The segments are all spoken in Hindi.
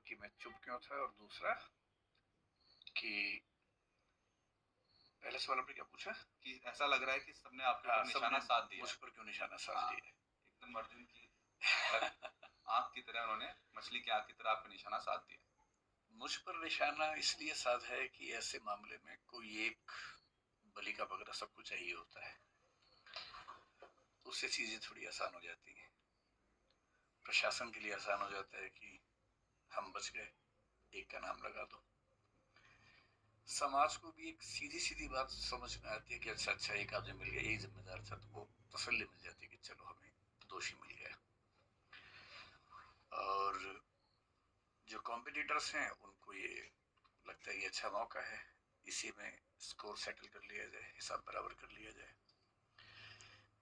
कि मैं चुप क्यों था, और दूसरा कि पहले सवाल आपने क्या पूछा कि ऐसा लग रहा है कि सबने आपके ऊपर निशाना सबने साध दिया मुझ है। पर क्यों निशाना साध हाँ, दिया है। एकदम अर्जुन की आंख की तरह उन्होंने मछली की आंख की तरह आपका निशाना साध दिया। मुझ पर निशाना इसलिए साधा है कि ऐसे मामले में कोई एक बलि का बकरा सबको चाहिए होता है, उससे चीजें थोड़ी आसान हो जाती हैं। प्रशासन के लिए आसान हो जाता है कि हम बच गए, एक का नाम लगा दो। समाज को भी एक सीधी सीधी बात समझ में आती है कि अच्छा अच्छा एक आदमी मिल गया, यही जिम्मेदार था, तो वो तसल्ली मिल जाती है कि चलो हमें दोषी मिल गया। और जो कॉम्पिटिटर्स हैं उनको ये लगता है कि अच्छा मौका है, इसी में स्कोर सेटल कर लिया जाए, हिसाब बराबर कर लिया जाए।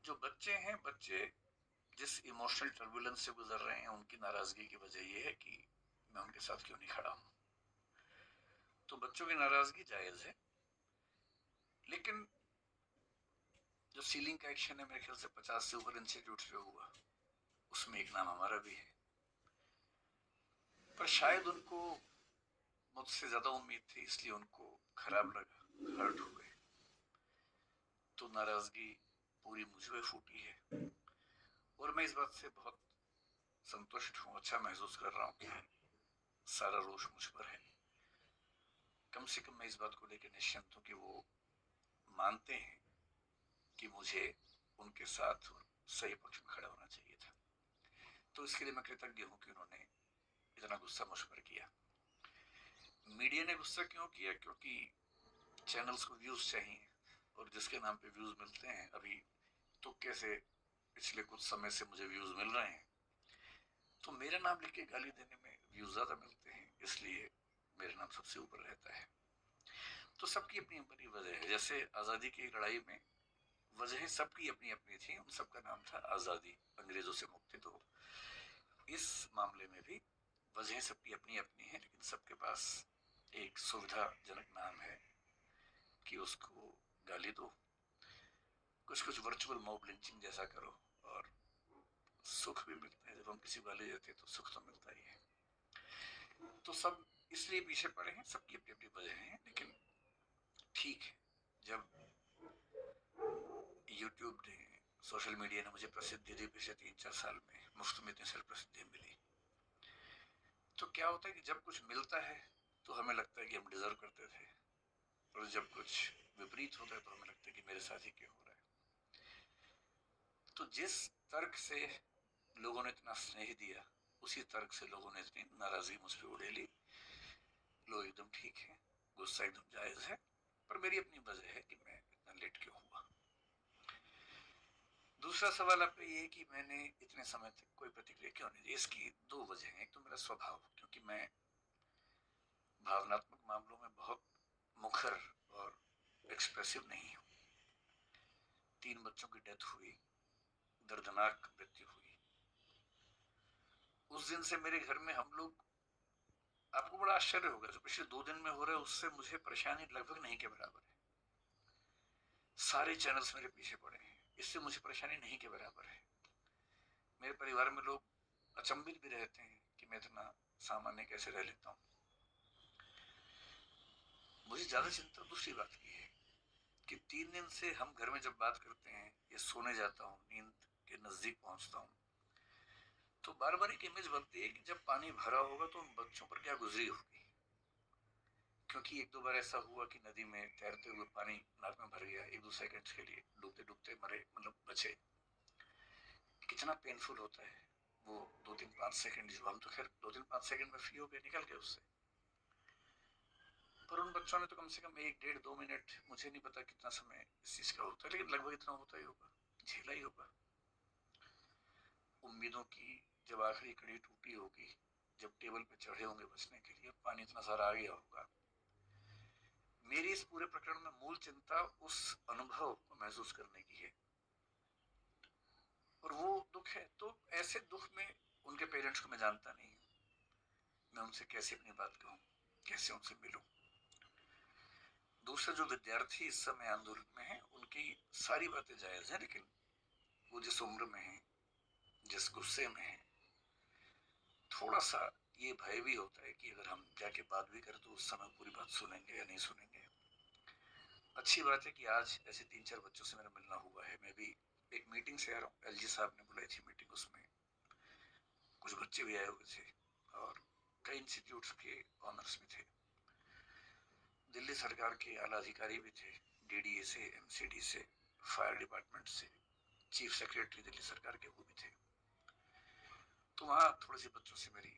जो बच्चे हैं, बच्चे जिस इमोशनल टर्बुलेंस से गुजर रहे हैं, उनकी नाराजगी की वजह यह है कि मैं उनके साथ क्यों नहीं खड़ा हूं। तो बच्चों की नाराजगी जायज है, लेकिन जो सीलिंग का एक्शन है, मेरे ख्याल से 50 से ऊपर इंस्टीट्यूट पे हुआ, उसमें एक नाम हमारा भी है। पर शायद उनको मुझसे ज्यादा उम्मीद थी, इसलिए उनको खराब लगा, हर्ट हुए, तो नाराजगी पूरी मुझ पे फूटी है। और मैं इस बात से बहुत संतुष्ट हूँ, अच्छा महसूस कर रहा हूँ कि सारा रोष मुझ पर है। कम से कम मैं इस बात को लेकर निश्चिंत हूँ कि वो मानते हैं कि मुझे उनके साथ सही पक्ष में खड़ा होना चाहिए था। तो इसके लिए मैं कृतज्ञ हूँ कि उन्होंने इतना गुस्सा मुझ पर किया। मीडिया ने गुस्सा क्यों किया? क्योंकि चैनल्स को व्यूज चाहिए, और जिसके नाम पे व्यूज मिलते हैं, अभी तुक्के से पिछले कुछ समय से मुझे व्यूज मिल रहे हैं, तो मेरा नाम लिख के गाली देने में व्यूज ज्यादा मिलते हैं, इसलिए मेरा नाम सबसे ऊपर रहता है। तो सबकी अपनी अपनी वजह है। जैसे आजादी की लड़ाई में वजह सबकी अपनी अपनी थी, उन सबका नाम था आजादी, अंग्रेजों से मुक्ति। तो इस मामले में भी वजह सबकी अपनी अपनी है, लेकिन सबके पास एक सुविधाजनक नाम है कि उसको गाली दो, कुछ कुछ वर्चुअल मॉब लिंचिंग जैसा करो, और सुख भी मिलता है। जब हम किसी को गाली देते हैं तो सुख तो मिलता ही है। तो सब इसलिए पीछे पड़े हैं, सबकी अपनी अपनी वजह है, लेकिन ठीक है, जब यूट्यूब ने, सोशल मीडिया ने मुझे प्रसिद्धि दी पिछले 3-4 साल में, मुफ्त में इतनी सारी प्रसिद्धि मिली, तो क्या होता है कि जब कुछ मिलता है तो हमें लगता है कि हम डिजर्व करते थे, और जब कुछ विपरीत होता है तो हमें लगता है कि मेरे साथ ही क्यों हो रहा है। तो जिस तर्क से लोगों ने इतना स्नेह दिया, उसी तर्क से लोगों ने इतनी नाराजगी मुझ पर उड़ेली। लो, एकदम ठीक है, गुस्सा एकदम जायज है, पर मेरी अपनी वजह है कि मैं इतना लेट क्यों हुआ। दूसरा सवाल आपका ये है कि मैंने इतने समय तक कोई प्रतिक्रिया क्यों नहीं दी। इसकी दो वजह हैं। एक तो मेरा स्वभाव, क्योंकि मैं भावनात्मक मामलों में बहुत मुखर और एक्सप्रेसिव नहीं हूँ। 3 बच्चों की डेथ हुई, दर्दनाक मृत्यु हुई, उस दिन से मेरे घर में हम लोग, आपको बड़ा आश्चर्य होगा, जो पिछले 2 दिन में हो रहा है उससे मुझे परेशानी लगभग नहीं के बराबर है। सारे चैनल्स मेरे पीछे पड़े हैं, इससे मुझे परेशानी नहीं के बराबर है। मेरे परिवार में लोग अचंभित भी रहते हैं कि मैं इतना सामान्य कैसे रह लेता हूँ। मुझे ज्यादा चिंता दूसरी बात की है कि 3 दिन से हम घर में जब बात करते हैं या सोने जाता हूँ, नींद के नजदीक पहुंचता हूँ, तो बार बार एक इमेज बनती है कि जब पानी भरा होगा तो उन बच्चों पर क्या गुजरी होगी। क्योंकि 1-2 बार ऐसा हुआ कि नदी में तैरते हुए पानी नाक में भर गया, 1-2 सेकंड के लिए डूबते डूबते मरे, मतलब बचे। कितना पेनफुल होता है वो 2-3-5 सेकंड, जो हम तो खैर 2-3-5 सेकंड में फ्री हो गए, निकल गए उससे। पर उन बच्चों ने तो कम से कम 1-1.5-2 मिनट, मुझे नहीं पता कितना समय इस चीज का होता है, लेकिन लगभग इतना होता ही होगा, झेला ही होगा। उम्मीदों की जब आखिरी कड़ी टूटी होगी, जब टेबल पे चढ़े होंगे बचने के लिए, पानी इतना सारा आ गया होगा। मेरी इस पूरे प्रकरण में मूल चिंता उस अनुभव को महसूस करने की है, और वो दुख है। तो ऐसे दुख में उनके पेरेंट्स को मैं जानता नहीं हूँ, मैं उनसे कैसे अपनी बात कहूँ, कैसे उनसे मिलूं। दूसरे जो विद्यार्थी इस समय आंदोलन में हैं, उनकी सारी बातें जायज हैं, लेकिन वो जिस उम्र में हैं, जिस गुस्से में हैं, थोड़ा सा ये भय भी होता है कि अगर हम जाके बात भी करें तो उस समय पूरी बात सुनेंगे या नहीं सुनेंगे। अच्छी बात है कि आज ऐसे 3-4 बच्चों से मेरा मिलना हुआ है। मैं भी एक मीटिंग से आ रहा हूँ, एलजी साहब ने बुलाई थी मीटिंग, उसमें कुछ बच्चे भी आए हुए थे और कई इंस्टीट्यूट्स के ऑनर्स भी थे, दिल्ली सरकार के आला अधिकारी भी थे, डीडीए से, एमसीडी से, फायर डिपार्टमेंट से, चीफ सेक्रेटरी दिल्ली सरकार के वो भी थे। तो वहाँ थोड़े से बच्चों से मेरी